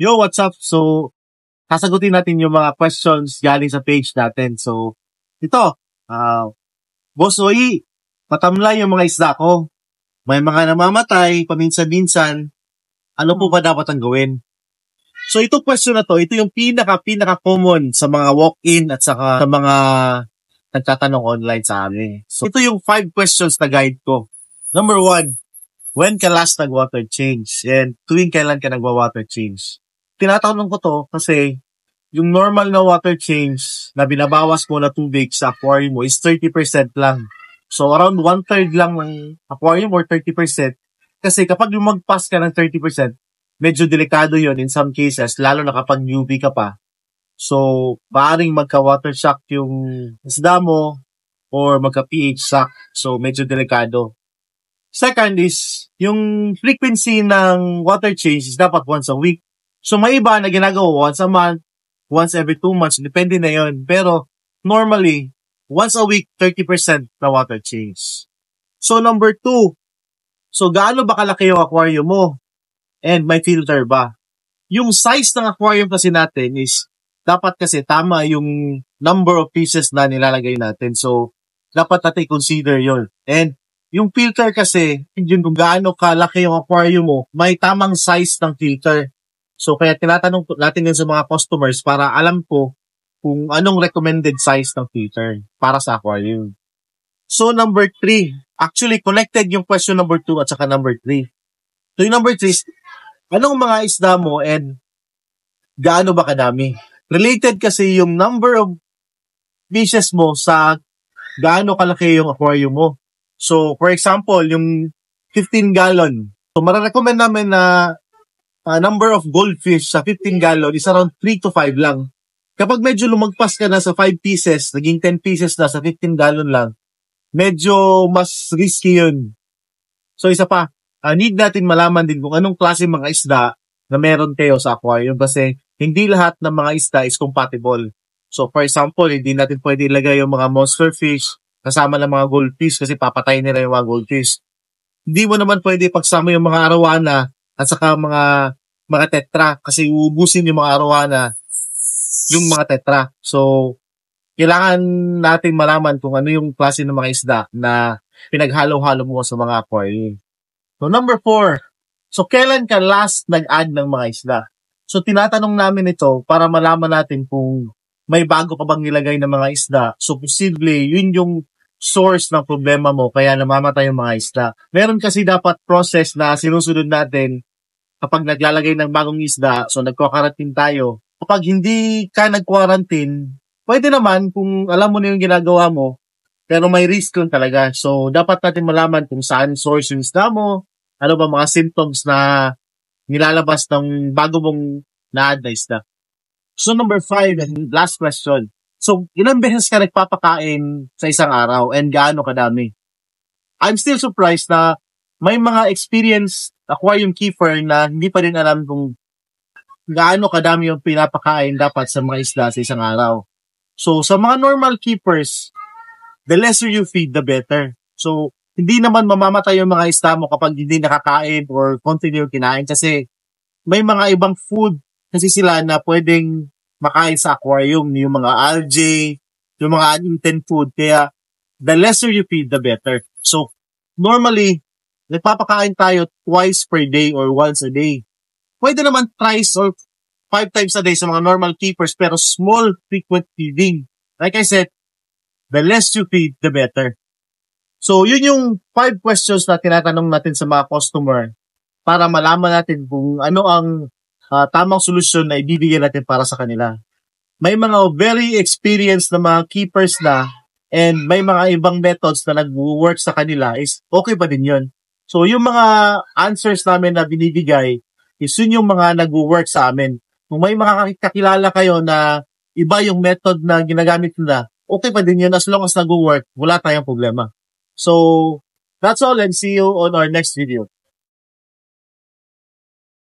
Yo, what's up? So, sasagutin natin yung mga questions galing sa page natin. So, ito, Boss Oyi, matamlay yung mga isda ko. May mga namamatay, paminsan-minsan. Ano po ba dapat ang gawin? So, itong question na to, ito yung pinaka-common sa mga walk-in at saka sa mga nagtatanong online sa amin. So, ito yung 5 questions na guide ko. Number 1, when ka last nag-water change? And tuwing kailan ka nagwa-water change? Tinatanong ko to kasi yung normal na water change na binabawas mo na tubig sa aquarium mo is 30% lang. So, around 1/3 lang ng aquarium or 30%. Kasi kapag lumagpas ka ng 30%, medyo delikado yon in some cases, lalo na kapag newbie ka pa. So, maaaring magka-water shock yung isda mo or magka-pH shock. So, medyo delikado. Second is, yung frequency ng water change is dapat once a week. So, may iba na ginagawa once a month, once every 2 months, depende na yon. Pero, normally, once a week, 30% na water change. So, number 2, so gaano ba kalaki yung aquarium mo? And may filter ba? Yung size ng aquarium kasi natin is, dapat kasi tama yung number of pieces na nilalagay natin. So, dapat natin consider yon. And, yung filter kasi, yun kung gaano kalaki yung aquarium mo, may tamang size ng filter. So, kaya tinatanong natin yun sa mga customers para alam ko kung anong recommended size ng filter para sa aquarium. So, number 3. Actually, connected yung question number 2 at saka number 3. So, yung number 3 is, anong mga isda mo and gaano ba kadami? Related kasi yung number of pieces mo sa gaano kalaki yung aquarium mo. So, for example, yung 15 gallon. So, mararecommend namin na number of goldfish sa 15 gallon is around 3 to 5 lang. Kapag medyo lumagpas ka na sa 5 pieces, naging 10 pieces na sa 15 gallon lang, medyo mas risky yun. So, isa pa, need natin malaman din kung anong klase mga isda na meron kayo sa aquarium kasi hindi lahat ng mga isda is compatible. So, for example, hindi natin pwede ilagay yung mga monster fish kasama ng mga goldfish kasi papatayin nila yung mga goldfish. Hindi mo naman pwede pagsama yung mga arowana at saka mga tetra kasi uubusin yung mga arowana yung mga tetra. So, kailangan natin malaman kung ano yung klase ng mga isda na pinaghalo-halo mo sa mga aquarium. So, number 4. So, kailan ka last nag-add ng mga isda? So, tinatanong namin ito para malaman natin kung may bago ka bang nilagay ng mga isda. So, posible, yun yung source ng problema mo kaya namamatay yung mga isda. Meron kasi dapat process na sinusunod natin kapag naglalagay ng bagong isda, so nagko-quarantine tayo. Kapag hindi ka nag-quarantine, pwede naman kung alam mo na yung ginagawa mo, pero may risk lang talaga. So, dapat natin malaman kung saan source yung isda mo, ano ba mga symptoms na nilalabas ng bago mong na-add na isda. So, number 5, and last question. So, ilang beses ka nagpapakain sa isang araw and gaano kadami? I'm still surprised na may mga experienced aquarium keeper na hindi pa rin alam kung gaano kadami yung pinapakain dapat sa mga isda sa isang araw. So, sa mga normal keepers, the lesser you feed, the better. So, hindi naman mamamatay yung mga isda mo kapag hindi nakakain or continue kinain kasi may mga ibang food kasi sila na pwedeng makain sa aquarium, yung mga algae, yung mga uneaten food. Kaya, the lesser you feed, the better. So, normally, nagpapakain tayo twice per day or once a day. Pwede naman thrice or 5 times a day sa mga normal keepers, pero small, frequent feeding. Like I said, the less you feed, the better. So, yun yung 5 questions na tinatanong natin sa mga customer para malaman natin kung ano ang tamang solusyon na ibibigay natin para sa kanila. May mga very experienced na mga keepers na and may mga ibang methods na nag-work sa kanila is okay pa din yun. So, yung mga answers namin na binibigay is yun yung mga nag-work sa amin. Kung may mga kakilala kayo na iba yung method na ginagamit nila, okay pa din yun as long as nag-work, wala tayong problema. So, that's all and see you on our next video.